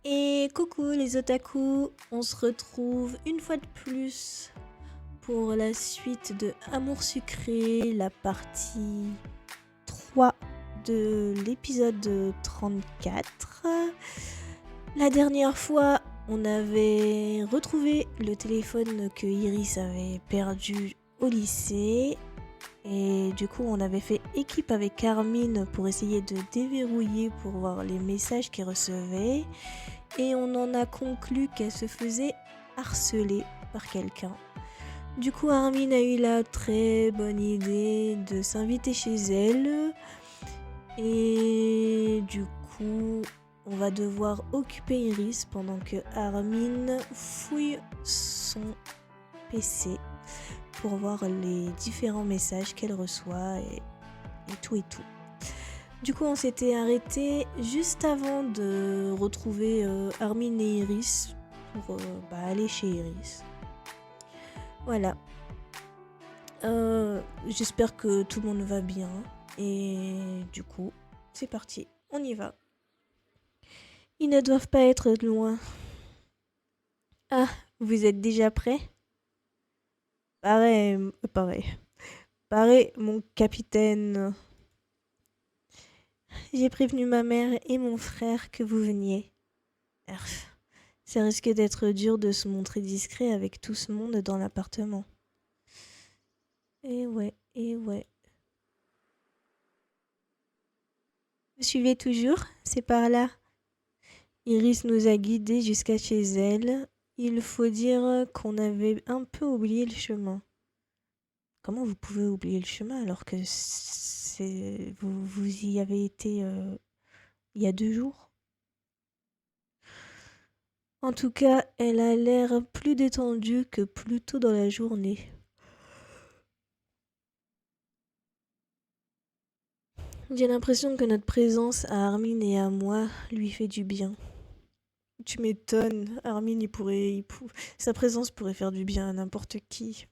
Et coucou les otaku, on se retrouve une fois de plus pour la suite de Amour sucré, la partie 3 de l'épisode 34. La dernière fois, on avait retrouvé le téléphone que Iris avait perdu au lycée. Et du coup, on avait fait équipe avec Armin pour essayer de déverrouiller pour voir les messages qu'elle recevait. Et on en a conclu qu'elle se faisait harceler par quelqu'un. Du coup, Armin a eu la très bonne idée de s'inviter chez elle. Et du coup, on va devoir occuper Iris pendant que Armin fouille son PC pour voir les différents messages qu'elle reçoit et tout et tout. Du coup, on s'était arrêté juste avant de retrouver Armin et Iris pour aller chez Iris. Voilà. J'espère que tout le monde va bien. Et du coup, c'est parti. On y va. Ils ne doivent pas être loin. Ah, vous êtes déjà prêts ? Pareil, mon capitaine. J'ai prévenu ma mère et mon frère que vous veniez. Ça risque d'être dur de se montrer discret avec tout ce monde dans l'appartement. Et ouais. Vous suivez toujours ? C'est par là. Iris nous a guidés jusqu'à chez elle. Il faut dire qu'on avait un peu oublié le chemin. Comment vous pouvez oublier le chemin alors que vous y avez été il y a 2 jours ? En tout cas, elle a l'air plus détendue que plus tôt dans la journée. J'ai l'impression que notre présence à Armin et à moi lui fait du bien. Tu m'étonnes, Armin, sa présence pourrait faire du bien à n'importe qui.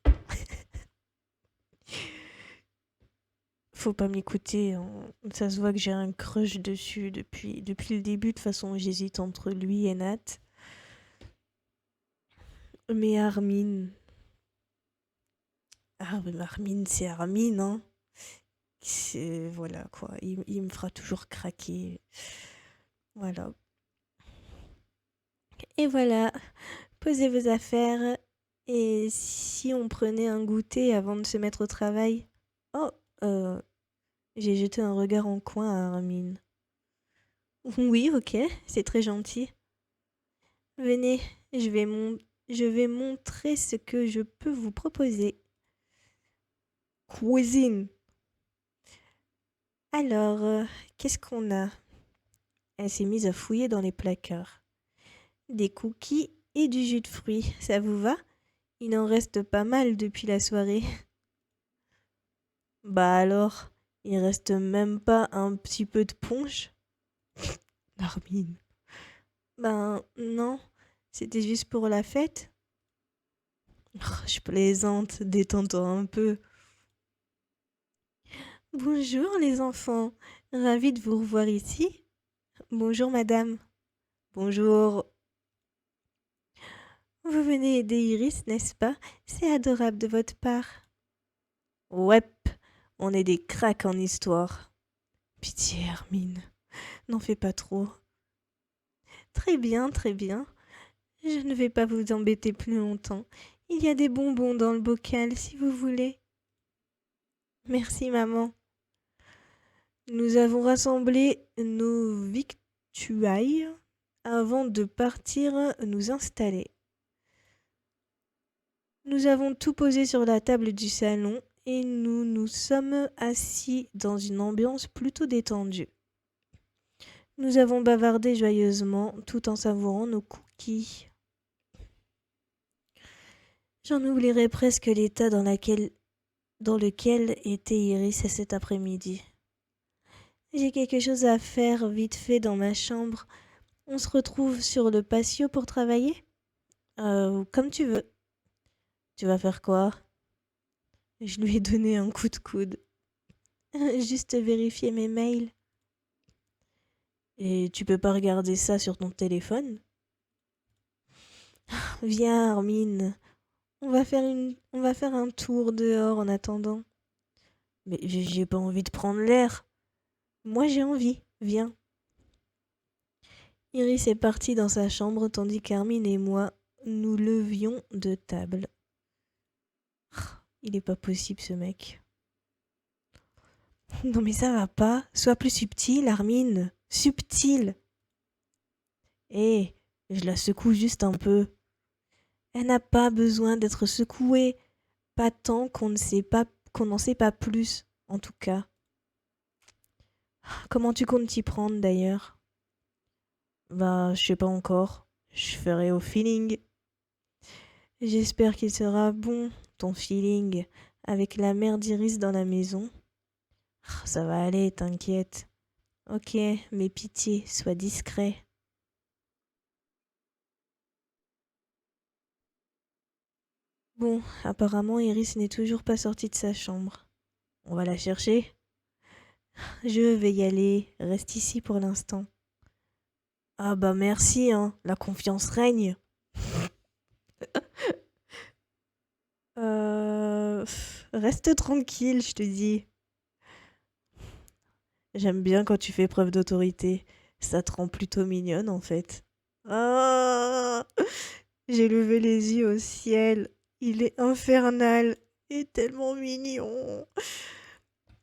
Faut pas m'écouter, ça se voit que j'ai un crush dessus depuis le début. De toute façon, j'hésite entre lui et Nat. Mais Armin, c'est Armin, hein. Voilà quoi, il me fera toujours craquer. Voilà. Et voilà, posez vos affaires. Et si on prenait un goûter avant de se mettre au travail ? Oh, j'ai jeté un regard en coin à Armin. Oui, ok, c'est très gentil. Venez, je vais montrer ce que je peux vous proposer. Cuisine. Alors, qu'est-ce qu'on a ? Elle s'est mise à fouiller dans les placards. Des cookies et du jus de fruits, ça vous va ? Il en reste pas mal depuis la soirée. Bah alors, il reste même pas un petit peu de punch ? Armin. Ben non, c'était juste pour la fête. Oh, je plaisante, détends-toi un peu. Bonjour les enfants, ravie de vous revoir ici. Bonjour madame. Bonjour. Vous venez aider Iris, n'est-ce pas ? C'est adorable de votre part. Ouais, on est des cracks en histoire. Pitié, Hermine, n'en fais pas trop. Très bien, très bien. Je ne vais pas vous embêter plus longtemps. Il y a des bonbons dans le bocal si vous voulez. Merci maman. Nous avons rassemblé nos victuailles avant de partir nous installer. Nous avons tout posé sur la table du salon et nous nous sommes assis dans une ambiance plutôt détendue. Nous avons bavardé joyeusement tout en savourant nos cookies. J'en oublierais presque l'état dans lequel était Iris cet après-midi. J'ai quelque chose à faire vite fait dans ma chambre. On se retrouve sur le patio pour travailler ? Comme tu veux. Tu vas faire quoi ? Je lui ai donné un coup de coude. Juste vérifier mes mails. Et tu peux pas regarder ça sur ton téléphone? Viens, Armin. On va faire un tour dehors en attendant. Mais j'ai pas envie de prendre l'air. Moi, j'ai envie. Viens. Iris est partie dans sa chambre tandis qu'Armin et moi nous levions de table. Il est pas possible ce mec. Non mais ça va pas. Sois plus subtil, Armin. Subtil. Hé, je la secoue juste un peu. Elle n'a pas besoin d'être secouée. Pas tant qu'on n'en sait pas plus, en tout cas. Comment tu comptes t'y prendre d'ailleurs? Bah, je sais pas encore. Je ferai au feeling. J'espère qu'il sera bon, ton feeling, avec la mère d'Iris dans la maison. Ça va aller, t'inquiète. Ok, mais pitié, sois discret. Bon, apparemment Iris n'est toujours pas sortie de sa chambre. On va la chercher. Je vais y aller, reste ici pour l'instant. Ah bah merci, hein, la confiance règne. Reste tranquille, je te dis. J'aime bien quand tu fais preuve d'autorité. Ça te rend plutôt mignonne en fait. Ah, j'ai levé les yeux au ciel. Il est infernal et tellement mignon.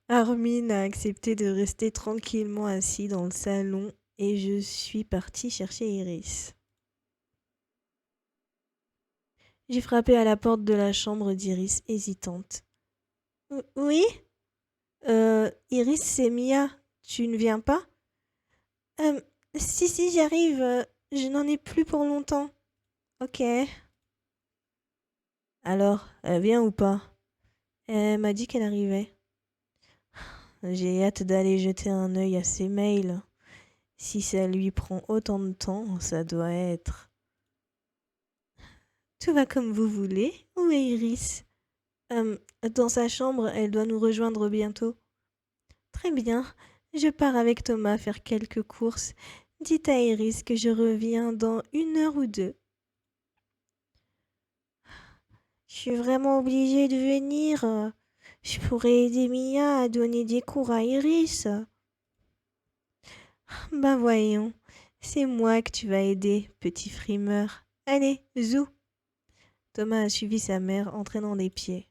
Armin a accepté de rester tranquillement assis dans le salon et je suis partie chercher Iris. J'ai frappé à la porte de la chambre d'Iris, hésitante. Oui? Iris, c'est Mia. Tu ne viens pas? Euh, si, j'arrive. Je n'en ai plus pour longtemps. Ok. Alors, elle vient ou pas? Elle m'a dit qu'elle arrivait. J'ai hâte d'aller jeter un œil à ses mails. Si ça lui prend autant de temps, ça doit être. Tout va comme vous voulez. Où est Iris? Euh, Dans sa chambre, elle doit nous rejoindre bientôt. Très bien. Je pars avec Thomas faire quelques courses. Dites à Iris que je reviens dans 1 heure ou 2. Je suis vraiment obligée de venir. Je pourrais aider Mia à donner des cours à Iris. Ben voyons, c'est moi que tu vas aider, petit frimeur. Allez, zou. Thomas a suivi sa mère, entraînant les pieds.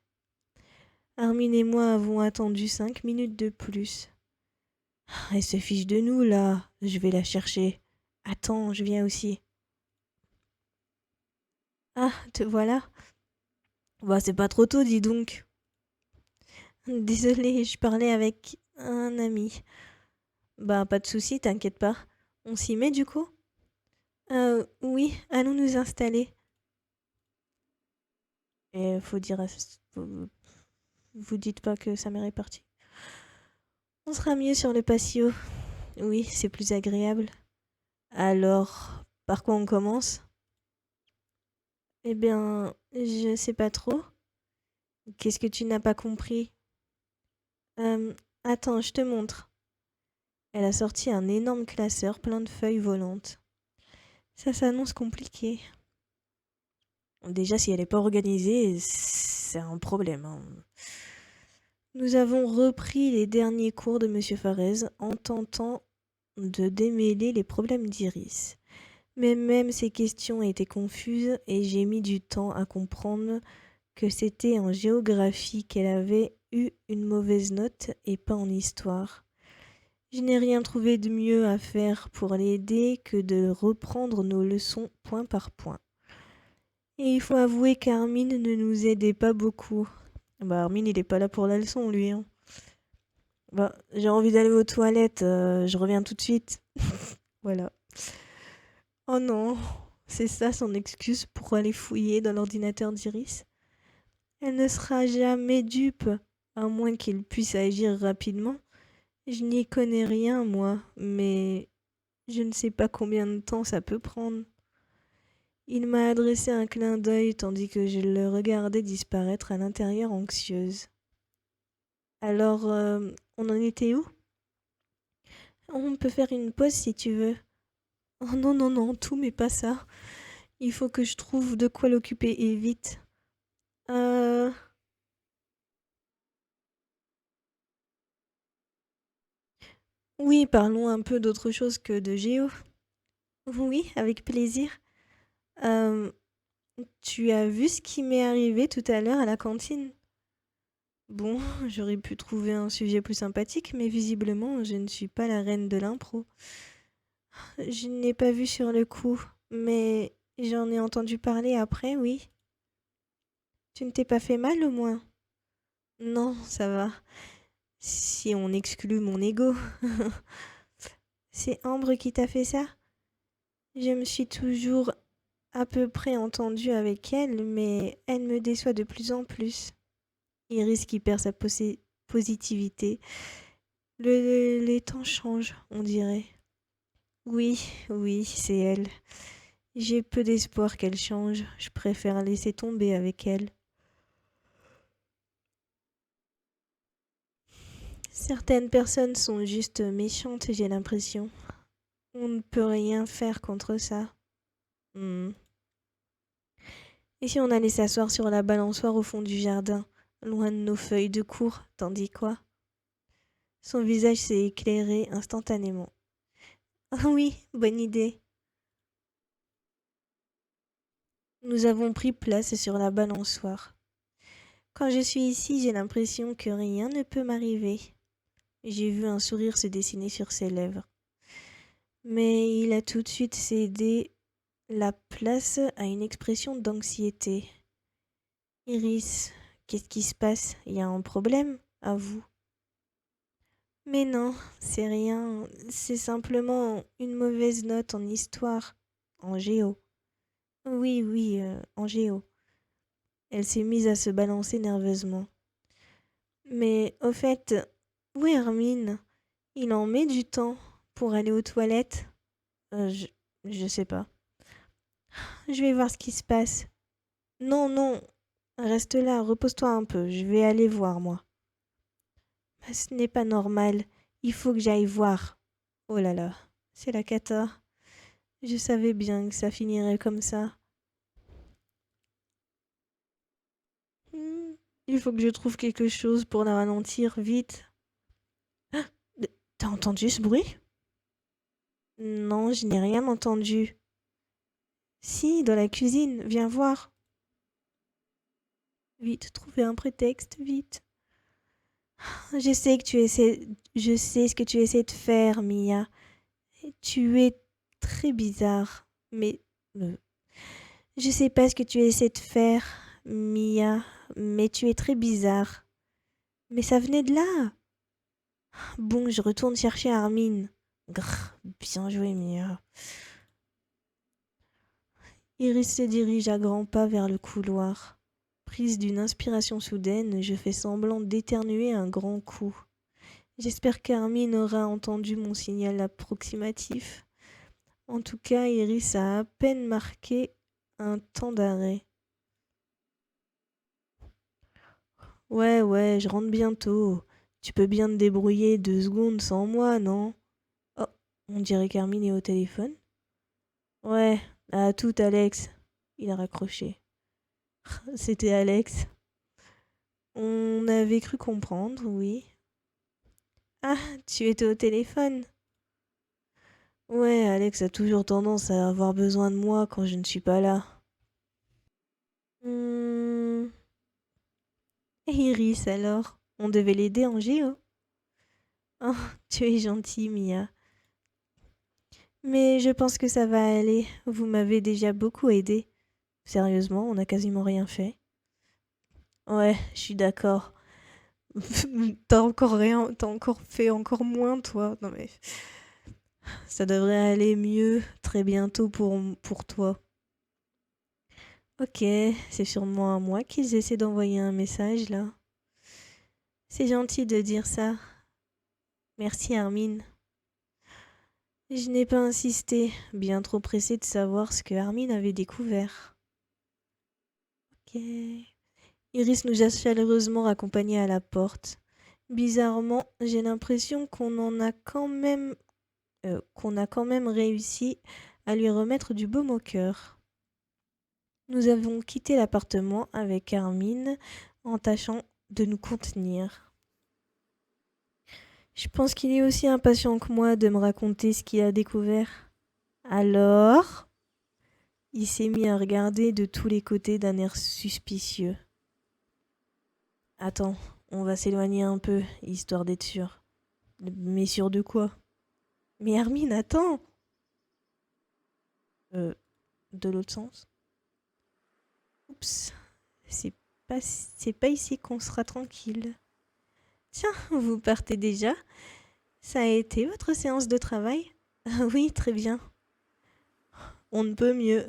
Armin et moi avons attendu 5 minutes de plus. Elle se fiche de nous, là. Je vais la chercher. Attends, je viens aussi. Ah, te voilà. Bah, c'est pas trop tôt, dis donc. Désolée, je parlais avec un ami. Bah, pas de souci, t'inquiète pas. On s'y met du coup? Oui, allons nous installer. Et faut dire vous dites pas que sa mère est partie. On sera mieux sur le patio. Oui, c'est plus agréable. Alors, par quoi on commence? Eh bien, je sais pas trop. Qu'est-ce que tu n'as pas compris? Euh, Attends, je te montre. Elle a sorti un énorme classeur plein de feuilles volantes. Ça s'annonce compliqué. Déjà, si elle n'est pas organisée, c'est un problème, hein. Nous avons repris les derniers cours de Monsieur Farez en tentant de démêler les problèmes d'Iris. Mais même ces questions étaient confuses et j'ai mis du temps à comprendre que c'était en géographie qu'elle avait eu une mauvaise note et pas en histoire. Je n'ai rien trouvé de mieux à faire pour l'aider que de reprendre nos leçons point par point. Et il faut avouer qu'Armin ne nous aidait pas beaucoup. Bah Armin, il est pas là pour la leçon, lui, hein. Bah, j'ai envie d'aller aux toilettes, je reviens tout de suite. Voilà. Oh non, c'est ça son excuse pour aller fouiller dans l'ordinateur d'Iris. Elle ne sera jamais dupe, à moins qu'il puisse agir rapidement. Je n'y connais rien, moi, mais je ne sais pas combien de temps ça peut prendre. Il m'a adressé un clin d'œil tandis que je le regardais disparaître à l'intérieur anxieuse. Alors, on en était où? On peut faire une pause si tu veux. Oh non, non, non, tout, mais pas ça. Il faut que je trouve de quoi l'occuper et vite. Euh... Oui, parlons un peu d'autre chose que de géo. Oui, avec plaisir. Euh, Tu as vu ce qui m'est arrivé tout à l'heure à la cantine? Bon, j'aurais pu trouver un sujet plus sympathique, mais visiblement, je ne suis pas la reine de l'impro. Je n'ai pas vu sur le coup, mais j'en ai entendu parler après, oui. Tu ne t'es pas fait mal au moins? Non, ça va. Si on exclut mon ego. C'est Ambre qui t'a fait ça? Je me suis toujours à peu près entendue avec elle, mais elle me déçoit de plus en plus. Iris qui perd sa positivité. Les temps changent, on dirait. Oui, oui, c'est elle. J'ai peu d'espoir qu'elle change. Je préfère laisser tomber avec elle. Certaines personnes sont juste méchantes, j'ai l'impression. On ne peut rien faire contre ça. Hmm. Et si on allait s'asseoir sur la balançoire au fond du jardin, loin de nos feuilles de cour, tandis quoi? Son visage s'est éclairé instantanément. Ah oui, bonne idée. Nous avons pris place sur la balançoire. Quand je suis ici, j'ai l'impression que rien ne peut m'arriver. J'ai vu un sourire se dessiner sur ses lèvres. Mais il a tout de suite cédé la place à une expression d'anxiété. Iris, qu'est-ce qui se passe? Il y a un problème? À vous? Mais non, c'est rien. C'est simplement une mauvaise note en histoire. En géo. Oui, oui, en géo. Elle s'est mise à se balancer nerveusement. Mais au fait, où est Hermine? Il en met du temps pour aller aux toilettes. Euh, je, je sais pas. Je vais voir ce qui se passe. Non, non, reste là, repose-toi un peu. Je vais aller voir, moi. Bah, ce n'est pas normal. Il faut que j'aille voir. Oh là là, c'est la cata. Je savais bien que ça finirait comme ça. Hmm, il faut que je trouve quelque chose pour la ralentir vite. T'as entendu ce bruit? Non, je n'ai rien entendu. Si, dans la cuisine, viens voir. Vite, trouver un prétexte, vite. Je sais que tu essaies, je sais ce que tu essaies de faire, Mia. Tu es très bizarre, mais euh, je sais pas ce que tu essaies de faire, Mia, mais tu es très bizarre. Mais ça venait de là. Bon, je retourne chercher Armin. Grrr, bien joué, Mia. Iris se dirige à grands pas vers le couloir. Prise d'une inspiration soudaine, je fais semblant d'éternuer un grand coup. J'espère qu'Armin aura entendu mon signal approximatif. En tout cas, Iris a à peine marqué un temps d'arrêt. Ouais, ouais, je rentre bientôt. Tu peux bien te débrouiller 2 secondes sans moi, non? Oh, on dirait qu'Armin est au téléphone. Ouais, à tout, Alex. Il a raccroché. C'était Alex. On avait cru comprendre, oui. Ah, tu étais au téléphone? Ouais, Alex a toujours tendance à avoir besoin de moi quand je ne suis pas là. Hmm. Et Iris alors? On devait l'aider en géo. Oh, tu es gentille, Mia. Mais je pense que ça va aller. Vous m'avez déjà beaucoup aidé. Sérieusement, on n'a quasiment rien fait. Ouais, je suis d'accord. T'as encore rien, t'as encore fait encore moins, toi. Non mais ça devrait aller mieux très bientôt pour toi. Ok, c'est sûrement à moi qu'ils essaient d'envoyer un message là. C'est gentil de dire ça. Merci Armin. Je n'ai pas insisté, bien trop pressée de savoir ce que Armin avait découvert. Ok. Iris nous a chaleureusement raccompagnés à la porte. Bizarrement, j'ai l'impression qu'on en a quand même qu'on a quand même réussi à lui remettre du baume au cœur. Nous avons quitté l'appartement avec Armin en tâchant de nous contenir. Je pense qu'il est aussi impatient que moi de me raconter ce qu'il a découvert. Alors, il s'est mis à regarder de tous les côtés d'un air suspicieux. Attends, on va s'éloigner un peu, histoire d'être sûr. Mais sûr de quoi? Mais Armin, attends! De l'autre sens? Oups, c'est pas ici qu'on sera tranquille. Tiens, vous partez déjà? Ça a été votre séance de travail? Ah oui, très bien. On ne peut mieux.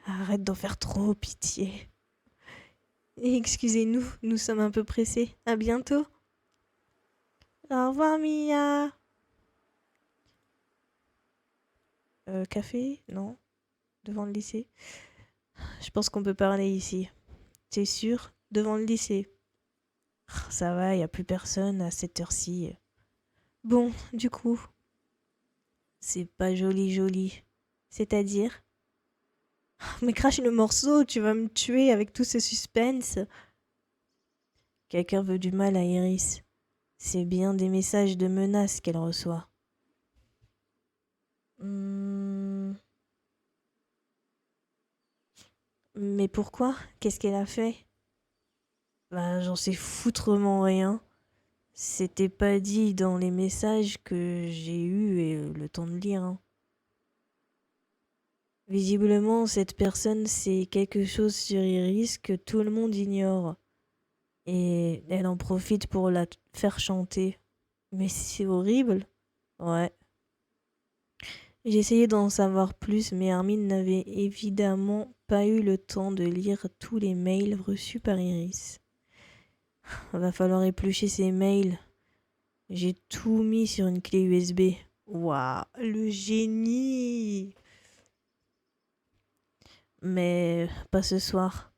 Arrête d'en faire trop, pitié. Excusez-nous, nous sommes un peu pressés. À bientôt. Au revoir, Mia. Café? Non. Devant le lycée? Je pense qu'on peut parler ici. T'es sûr? Devant le lycée. Ça va, y a plus personne à cette heure-ci. Bon, du coup, c'est pas joli joli. C'est-à-dire? Mais crache le morceau, tu vas me tuer avec tout ce suspense. Quelqu'un veut du mal à Iris. C'est bien des messages de menaces qu'elle reçoit. Hmm. Mais pourquoi? Qu'est-ce qu'elle a fait? Bah, j'en sais foutrement rien. C'était pas dit dans les messages que j'ai eu et le temps de lire, hein. Visiblement, cette personne sait quelque chose sur Iris que tout le monde ignore. Et elle en profite pour la faire chanter. Mais c'est horrible. Ouais. J'ai essayé d'en savoir plus, mais Armin n'avait évidemment pas eu le temps de lire tous les mails reçus par Iris. Va falloir éplucher ces mails. J'ai tout mis sur une clé USB. Waouh, le génie! Mais pas ce soir.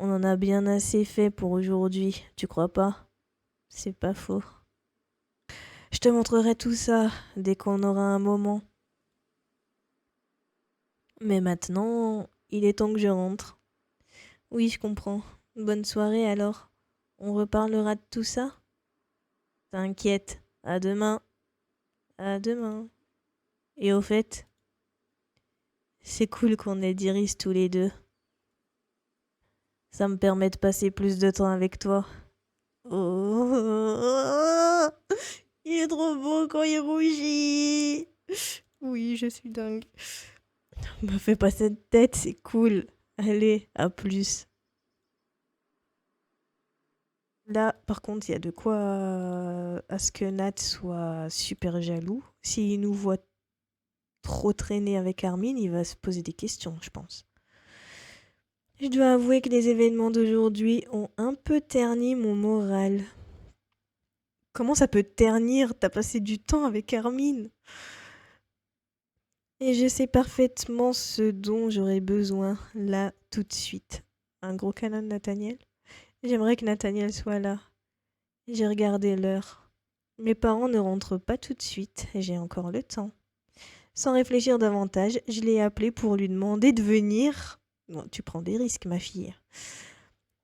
On en a bien assez fait pour aujourd'hui, tu crois pas? C'est pas faux. Je te montrerai tout ça dès qu'on aura un moment. Mais maintenant, il est temps que je rentre. Oui, je comprends. Bonne soirée alors. On reparlera de tout ça? T'inquiète. À demain. À demain. Et au fait, c'est cool qu'on ait d'Iris tous les deux. Ça me permet de passer plus de temps avec toi. Oh, il est trop beau quand il rougit. Oui, je suis dingue. Me fais pas cette tête, c'est cool. Allez, à plus. Là, par contre, il y a de quoi à ce que Nat soit super jaloux. S'il nous voit trop traîner avec Armin, il va se poser des questions, je pense. Je dois avouer que les événements d'aujourd'hui ont un peu terni mon moral. Comment ça peut ternir? T'as passé du temps avec Armin. Et je sais parfaitement ce dont j'aurais besoin, là, tout de suite. Un gros câlin de Nathaniel? J'aimerais que Nathaniel soit là. J'ai regardé l'heure. Mes parents ne rentrent pas tout de suite, j'ai encore le temps. Sans réfléchir davantage, je l'ai appelé pour lui demander de venir. Bon, tu prends des risques, ma fille.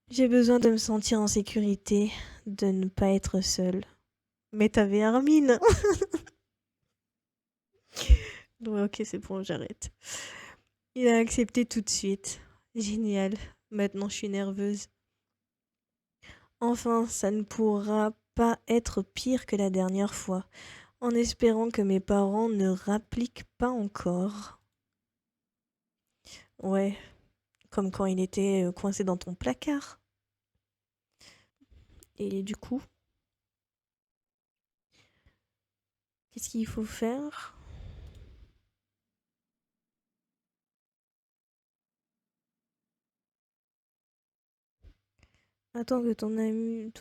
J'ai besoin de me sentir en sécurité, de ne pas être seule. Mais t'avais Armin. Ouais, ok, c'est bon, j'arrête. Il a accepté tout de suite. Génial. Maintenant, je suis nerveuse. Enfin, ça ne pourra pas être pire que la dernière fois, en espérant que mes parents ne rappliquent pas encore. Ouais, comme quand il était coincé dans ton placard. Et du coup, qu'est-ce qu'il faut faire? Attends que ton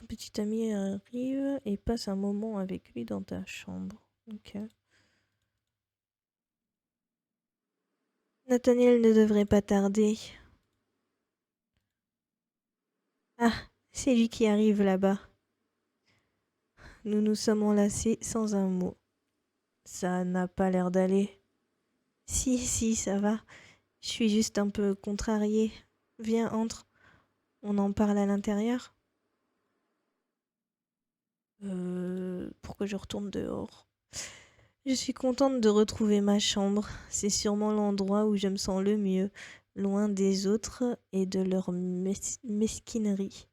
petit ami arrive et passe un moment avec lui dans ta chambre. Ok. Nathaniel ne devrait pas tarder. Ah, c'est lui qui arrive là-bas. Nous nous sommes enlacés sans un mot. Ça n'a pas l'air d'aller. Si, si, ça va. Je suis juste un peu contrariée. Viens, entre. On en parle à l'intérieur. Pourquoi je retourne dehors? Je suis contente de retrouver ma chambre. C'est sûrement l'endroit où je me sens le mieux, loin des autres et de leur mesquinerie.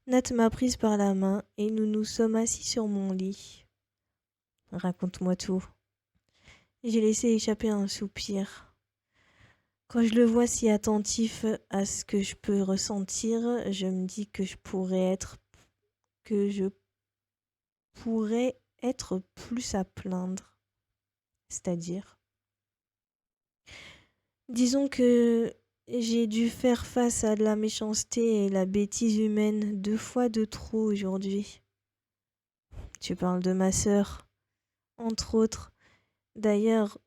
Nat m'a prise par la main et nous nous sommes assis sur mon lit. Raconte-moi tout. J'ai laissé échapper un soupir. Quand je le vois si attentif à ce que je peux ressentir, je me dis que je pourrais être plus à plaindre. C'est-à-dire, disons que j'ai dû faire face à de la méchanceté et la bêtise humaine 2 fois de trop aujourd'hui. Tu parles de ma sœur, entre autres. D'ailleurs,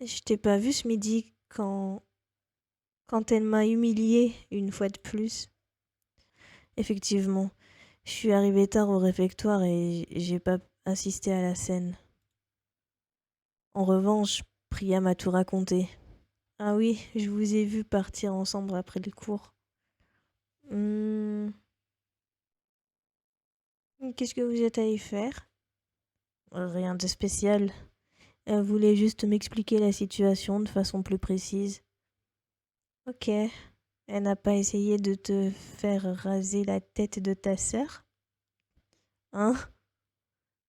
je t'ai pas vu ce midi quand elle m'a humiliée une fois de plus. Effectivement, je suis arrivée tard au réfectoire et j'ai pas assisté à la scène. En revanche, Priya m'a tout raconté. Ah oui, je vous ai vu partir ensemble après le cours. Hmm, qu'est-ce que vous êtes allés faire? Rien de spécial. Elle voulait juste m'expliquer la situation de façon plus précise. Ok. Elle n'a pas essayé de te faire raser la tête de ta sœur? Hein?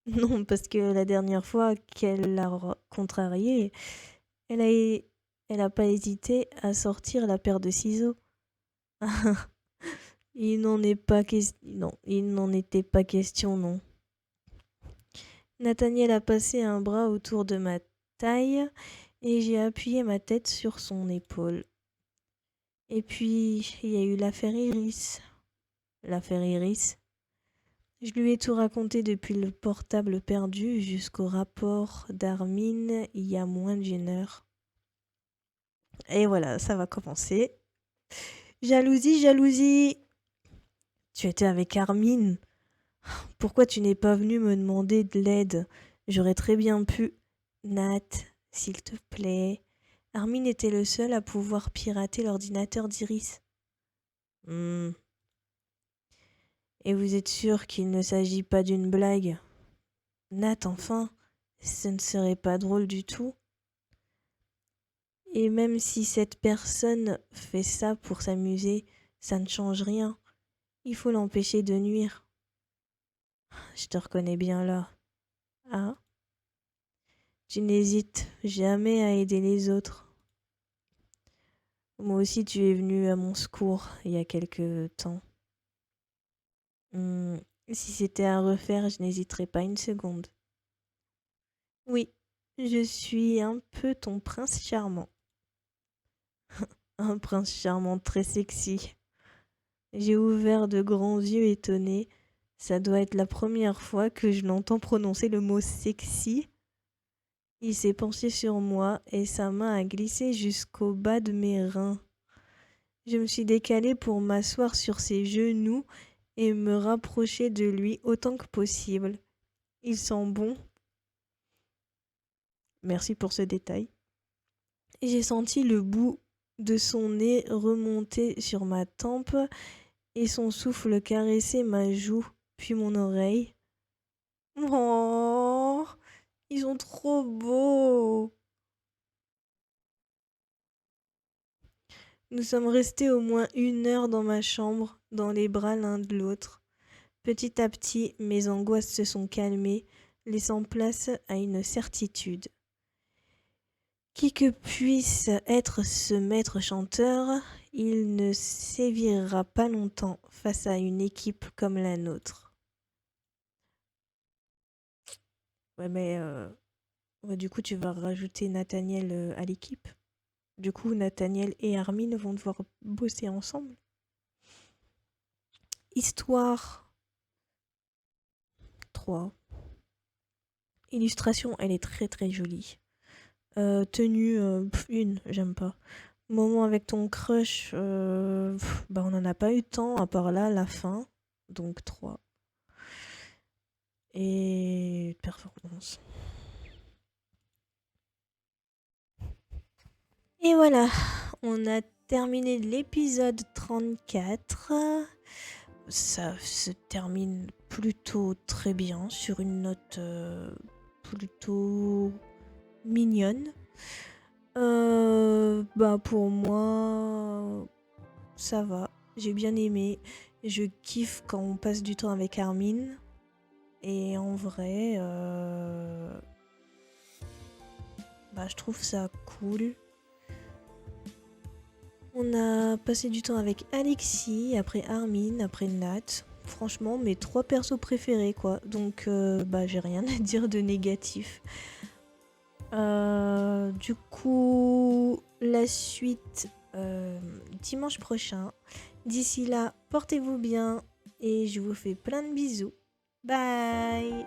Non, parce que la dernière fois qu'elle l'a contrariée, elle a, elle a pas hésité à sortir la paire de ciseaux. Non, il n'en était pas question, non. Nathaniel a passé un bras autour de ma taille et j'ai appuyé ma tête sur son épaule. Et puis, il y a eu l'affaire Iris. L'affaire Iris. Je lui ai tout raconté depuis le portable perdu jusqu'au rapport d'Armin il y a moins d'une heure. Et voilà, ça va commencer. Jalousie, jalousie. Tu étais avec Armin. Pourquoi tu n'es pas venu me demander de l'aide? J'aurais très bien pu. Nat, s'il te plaît. Armin était le seul à pouvoir pirater l'ordinateur d'Iris. Hmm. Et vous êtes sûr qu'il ne s'agit pas d'une blague? Nat, enfin, ce ne serait pas drôle du tout. Et même si cette personne fait ça pour s'amuser, ça ne change rien. Il faut l'empêcher de nuire. Je te reconnais bien là. Ah? Tu n'hésites jamais à aider les autres. Moi aussi, tu es venu à mon secours il y a quelque temps. Hmm, si c'était à refaire, je n'hésiterais pas une seconde. Oui, je suis un peu ton prince charmant. Un prince charmant très sexy. J'ai ouvert de grands yeux étonnés. Ça doit être la première fois que je l'entends prononcer le mot sexy. Il s'est penché sur moi et sa main a glissé jusqu'au bas de mes reins. Je me suis décalée pour m'asseoir sur ses genoux et me rapprocher de lui autant que possible. Il sent bon. Merci pour ce détail. J'ai senti le bout de son nez remonter sur ma tempe et son souffle caresser ma joue, puis mon oreille. Oh, ils sont trop beaux. Nous sommes restés au moins 1 heure dans ma chambre, dans les bras l'un de l'autre. Petit à petit, mes angoisses se sont calmées, laissant place à une certitude. Qui que puisse être ce maître chanteur, il ne sévira pas longtemps face à une équipe comme la nôtre. Ouais, mais ouais, du coup, tu vas rajouter Nathaniel à l'équipe. Du coup, Nathaniel et Armin vont devoir bosser ensemble. Histoire 3. Illustration, elle est très très jolie. Tenue, une, j'aime pas. Moment avec ton crush, bah on n'en a pas eu tant, à part là, la fin. Donc 3. Et performance. Et voilà, on a terminé l'épisode 34. Ça se termine plutôt très bien sur une note plutôt mignonne. Pour moi, ça va. J'ai bien aimé. Je kiffe quand on passe du temps avec Armin. Et en vrai, je trouve ça cool. On a passé du temps avec Alexis, après Armin, après Nat. Franchement, mes 3 persos préférés, quoi. Donc, j'ai rien à dire de négatif. Du coup, la suite dimanche prochain. D'ici là, portez-vous bien et je vous fais plein de bisous. Bye!